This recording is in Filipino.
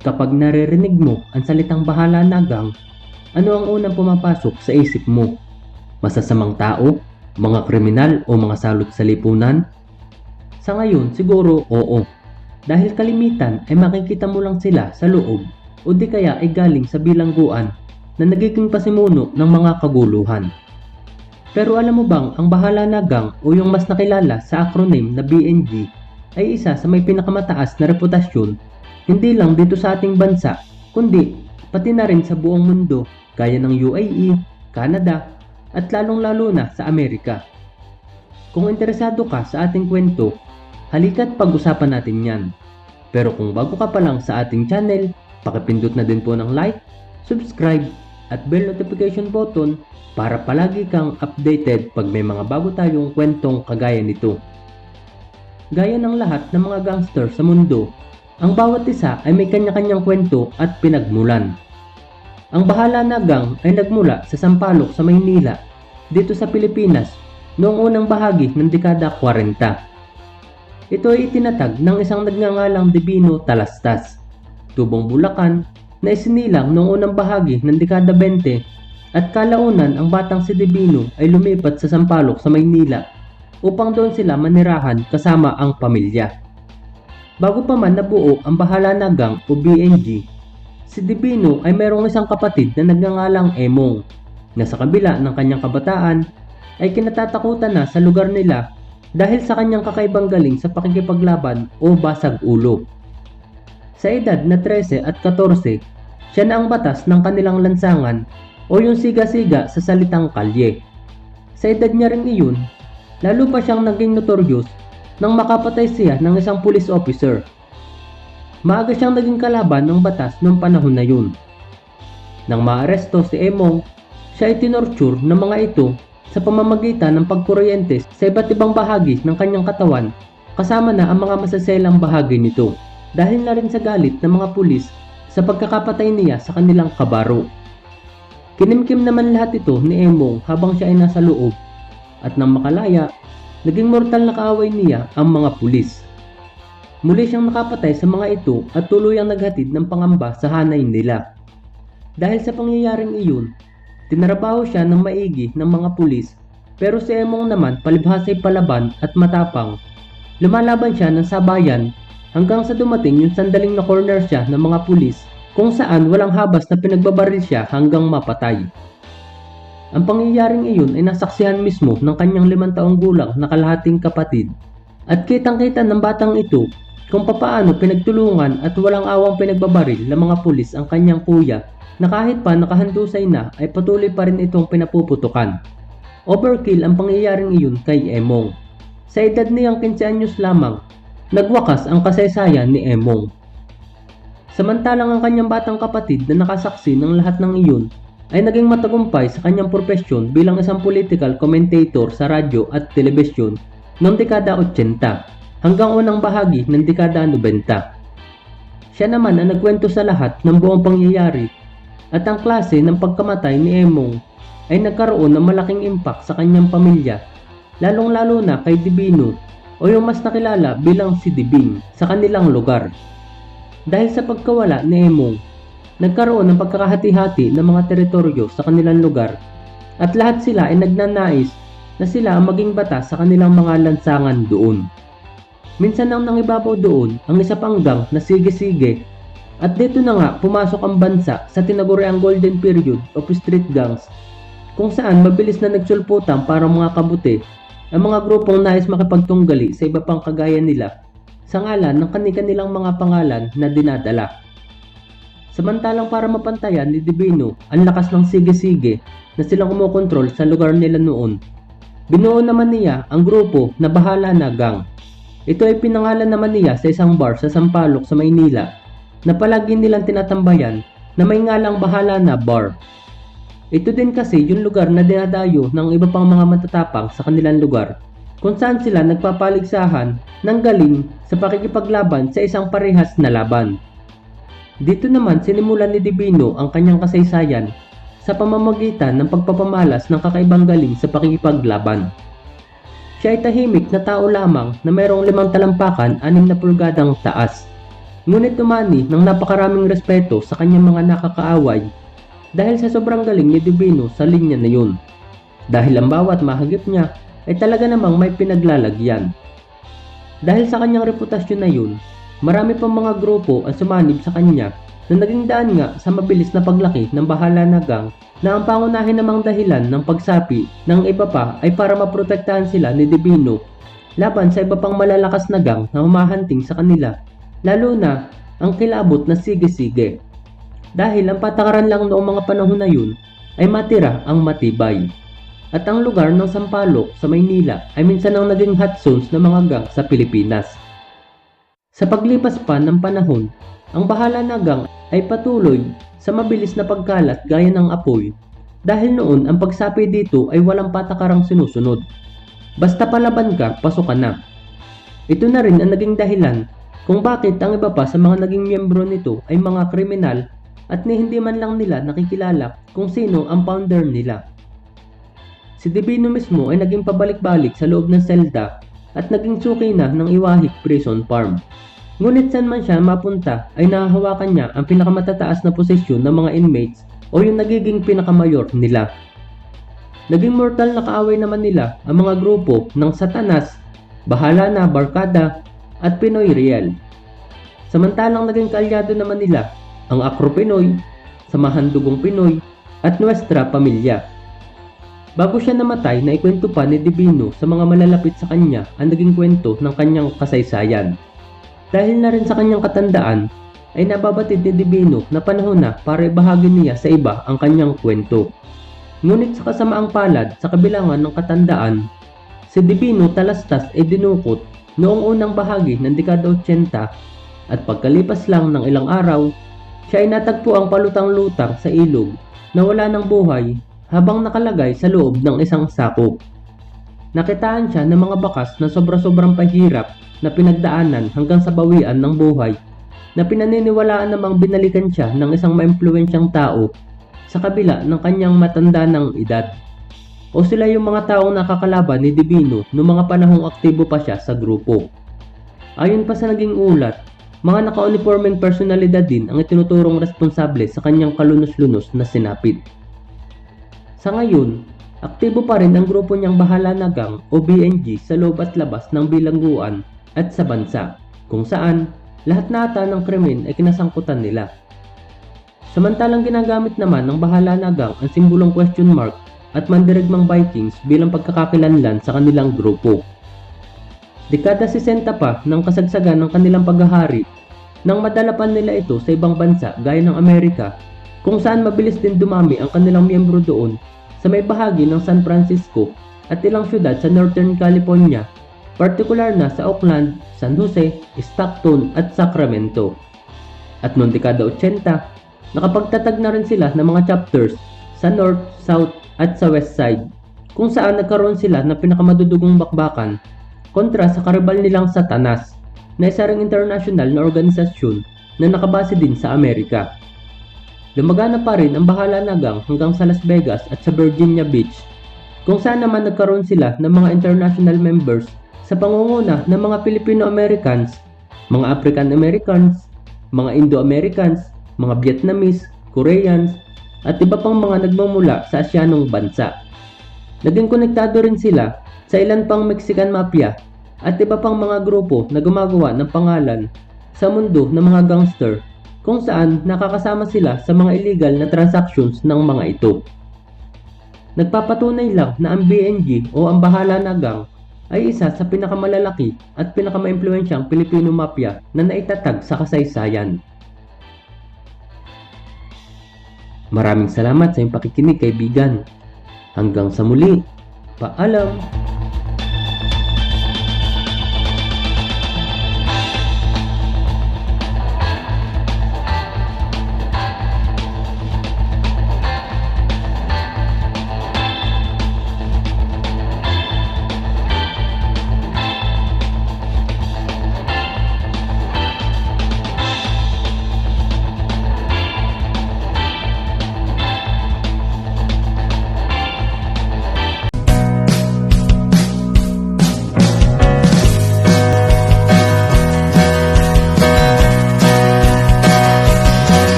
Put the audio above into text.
Kapag naririnig mo ang salitang bahala na gang, ano ang unang pumapasok sa isip mo? Masasamang tao? Mga kriminal o mga salot sa lipunan? Sa ngayon, siguro oo. Dahil kalimitan ay makikita mo lang sila sa loob o di kaya ay galing sa bilangguan na nagiging pasimuno ng mga kaguluhan. Pero alam mo bang ang bahala na gang o yung mas nakilala sa acronym na BNG ay isa sa may pinakamataas na reputasyon hindi lang dito sa ating bansa kundi pati na rin sa buong mundo gaya ng UAE, Canada at lalong-lalo na sa Amerika. Kung interesado ka sa ating kwento, halika't pag-usapan natin yan. Pero kung bago ka pa lang sa ating channel, pakipindot na din po ng like, subscribe at bell notification button para palagi kang updated pag may mga bago tayong kwentong kagaya nito. Gaya ng lahat ng mga gangster sa mundo, ang bawat isa ay may kanya-kanyang kwento at pinagmulan. Ang bahala na gang ay nagmula sa Sampaloc sa Maynila, dito sa Pilipinas, noong unang bahagi ng dekada 40. Ito ay itinatag ng isang nagngangalang Divino Talastas, tubong Bulacan, na isinilang noong unang bahagi ng dekada 20 at kalaunan ang batang si Divino ay lumipat sa Sampaloc sa Maynila upang doon sila manirahan kasama ang pamilya. Bago pa man nabuo ang bahala na gang o BNG, si Divino ay mayroong isang kapatid na nagngangalang Emong na sa kabila ng kanyang kabataan ay kinatatakutan na sa lugar nila dahil sa kanyang kakaibang galing sa pakikipaglaban o basag ulo. Sa edad na 13 at 14, siya na ang batas ng kanilang lansangan o yung siga-siga sa salitang kalye. Sa edad niya rin iyon, lalo pa siyang naging notorious nang makapatay siya ng isang police officer. Maaga siyang naging kalaban ng batas noong panahon na yun. Nang maaresto si Emong, siya ay tinorture ng mga ito sa pamamagitan ng pagkuryente sa iba't ibang bahagi ng kanyang katawan kasama na ang mga masaselang bahagi nito dahil na rin sa galit ng mga pulis sa pagkakapatay niya sa kanilang kabaro. Kinimkim naman lahat ito ni Emong habang siya ay nasa loob at nang makalaya, naging mortal na kaaway niya ang mga pulis. Muli siyang nakapatay sa mga ito at tuluyang naghatid ng pangamba sa hanay nila. Dahil sa pangyayaring iyon, tinarabaho siya ng maigi ng mga pulis pero si Emong naman palibhasay palaban at matapang. Lumalaban siya ng sabayan hanggang sa dumating yung sandaling na corner siya ng mga pulis kung saan walang habas na pinagbabaril siya hanggang mapatay. Ang pangyayaring iyon ay nasaksihan mismo ng kanyang 5 taong gulang na kalahating kapatid at kitang-kita ng batang ito kung papaano pinagtulungan at walang awang pinagbabaril ng mga pulis ang kanyang kuya na kahit pa nakahandusay na ay patuloy pa rin itong pinapuputukan. Overkill ang pangyayaring iyon kay Emong. Sa edad niyang 15 anyos lamang, nagwakas ang kasaysayan ni Emong. Samantalang ang kanyang batang kapatid na nakasaksi ng lahat ng iyon ay naging matagumpay sa kanyang propesyon bilang isang political commentator sa radyo at telebisyon noong dekada 80 hanggang unang bahagi ng dekada 90. Siya naman ang nagkwento sa lahat ng buong pangyayari at ang klase ng pagkamatay ni Emong ay nagkaroon ng malaking impact sa kanyang pamilya, lalong-lalo na kay Divino o yung mas nakilala bilang si Dibing sa kanilang lugar. Dahil sa pagkawala ni Emong, nagkaroon ng pagkakahati-hati ng mga teritoryo sa kanilang lugar at lahat sila ay nagnanais na sila ang maging batas sa kanilang mga lansangan doon. Minsan nang nangibabaw doon ang isa pang gang na sige-sige at dito na nga pumasok ang bansa sa tinaguriang golden period of street gangs kung saan mabilis na nagsulputan para mga kabuti ang mga grupong nais makipagtunggali sa iba pang kagaya nila sa ngalan ng kanilang mga pangalan na dinadala. Samantalang para mapantayan ni Divino ang lakas ng sige-sige na silang kumokontrol sa lugar nila noon, binuo naman niya ang grupo na Bahala na Gang. Ito ay pinangalan naman niya sa isang bar sa Sampaloc sa Maynila na palagi nilang tinatambayan na may ngalang Bahala na Bar. Ito din kasi yung lugar na dinadayo ng iba pang mga matatapang sa kanilang lugar kung saan sila nagpapaligsahan ng galing sa pakikipaglaban sa isang parehas na laban. Dito naman sinimulan ni Divino ang kanyang kasaysayan sa pamamagitan ng pagpapamalas ng kakaibang galing sa pakikipaglaban. Siya ay tahimik na tao lamang na mayroong 5 talampakan 6 na pulgadang taas. Ngunit tumani ng napakaraming respeto sa kanyang mga nakakaaway dahil sa sobrang galing ni Divino sa linya na yun. Dahil ang bawat mahagip niya ay talaga namang may pinaglalagyan. Dahil sa kanyang reputasyon na yun, marami pang mga grupo ang sumanib sa kanya na naging daan nga sa mabilis na paglaki ng Bahala na Gang na ang pangunahin namang dahilan ng pagsapi ng iba pa ay para maprotektahan sila ni Divino laban sa iba pang malalakas na gang na humahanting sa kanila, lalo na ang kilabot na sige-sige. Dahil ang patakaran lang noong mga panahon na yun ay matira ang matibay. At ang lugar ng Sampaloc sa Maynila ay minsan ang naging hot zones ng mga gang sa Pilipinas. Sa paglipas pa ng panahon, ang Bahala na Gang ay patuloy sa mabilis na pagkalat gaya ng apoy dahil noon ang pagsapi dito ay walang patakarang sinusunod. Basta palaban ka, pasok ka na. Ito na rin ang naging dahilan kung bakit ang iba pa sa mga naging miyembro nito ay mga kriminal at hindi man lang nila nakikilala kung sino ang founder nila. Si Divino mismo ay naging pabalik-balik sa loob ng selda at naging suki na ng Iwahik Prison Farm. Ngunit saan man siya mapunta ay nahahawakan niya ang pinakamatataas na posisyon ng mga inmates o yung nagiging pinakamayor nila. Naging mortal na kaaway naman nila ang mga grupo ng Satanas, Bahala na, Barkada at Pinoy Real. Samantalang naging kaalyado naman nila ang Akro Pinoy, Samahan Dugong Pinoy at Nuestra Pamilya. Bago siya namatay, naikwento pa ni Divino sa mga malalapit sa kanya ang naging kwento ng kanyang kasaysayan. Dahil na rin sa kanyang katandaan, ay nababatid ni Divino na panahon na para ibahagi niya sa iba ang kanyang kwento. Ngunit sa kasamaang palad sa kabilangan ng katandaan, si Divino talastas ay dinukot noong unang bahagi ng dekada 80 at pagkalipas lang ng ilang araw, siya ay natagpo ang palutang-lutang sa ilog na wala ng buhay habang nakalagay sa loob ng isang sako. Nakitaan siya ng mga bakas na sobra-sobrang pahirap na pinagdaanan hanggang sa bawian ng buhay na pinaniniwalaan namang binalikan siya ng isang maimpluwensyang tao sa kabila ng kanyang matanda ng edad. O sila yung mga taong nakakalaban ni Divino noong mga panahong aktibo pa siya sa grupo. Ayon pa sa naging ulat, mga naka-uniforming personalidad din ang itinuturong responsable sa kanyang kalunos-lunos na sinapit. Sa ngayon, aktibo pa rin ang grupo niyang Bahala na Gang o BNG sa loob at labas ng bilangguan at sa bansa, kung saan lahat na ata ng krimen ay kinasangkutan nila. Samantalang ginagamit naman ng Bahala na Gang ang simbolong question mark at mandirigmang Vikings bilang pagkakakilanlan sa kanilang grupo. Dekada 60 pa ng kasagsagan ng kanilang paghahari nang madalapan nila ito sa ibang bansa gaya ng Amerika, kung saan mabilis din dumami ang kanilang miyembro doon sa may bahagi ng San Francisco at ilang syudad sa Northern California, partikular na sa Oakland, San Jose, Stockton at Sacramento. At noong dekada 80, nakapagtatag na rin sila ng mga chapters sa North, South at sa West Side, kung saan nagkaroon sila ng pinakamadudugong bakbakan kontra sa karibal nilang Satanas, na isa ring international na organisasyon na nakabase din sa Amerika. Lumagana pa rin ang Bahala na Gang hanggang sa Las Vegas at sa Virginia Beach, kung saan naman nagkaroon sila ng mga international members sa pangunguna ng mga Filipino-Americans, mga African-Americans, mga Indo-Americans, mga Vietnamese, Koreans, at iba pang mga nagmumula sa Asyanong bansa. Naging konektado rin sila sa ilan pang Mexican Mafia at iba pang mga grupo na gumagawa ng pangalan sa mundo ng mga gangster, kung saan nakakasama sila sa mga illegal na transactions ng mga ito. Nagpapatunay lang na ang BNG o ang Bahala na Gang ay isa sa pinakamalalaki at pinakamaimpluwensyang Pilipino mafia na naitatag sa kasaysayan. Maraming salamat sa iyong pakikinig, kaibigan. Hanggang sa muli, paalam!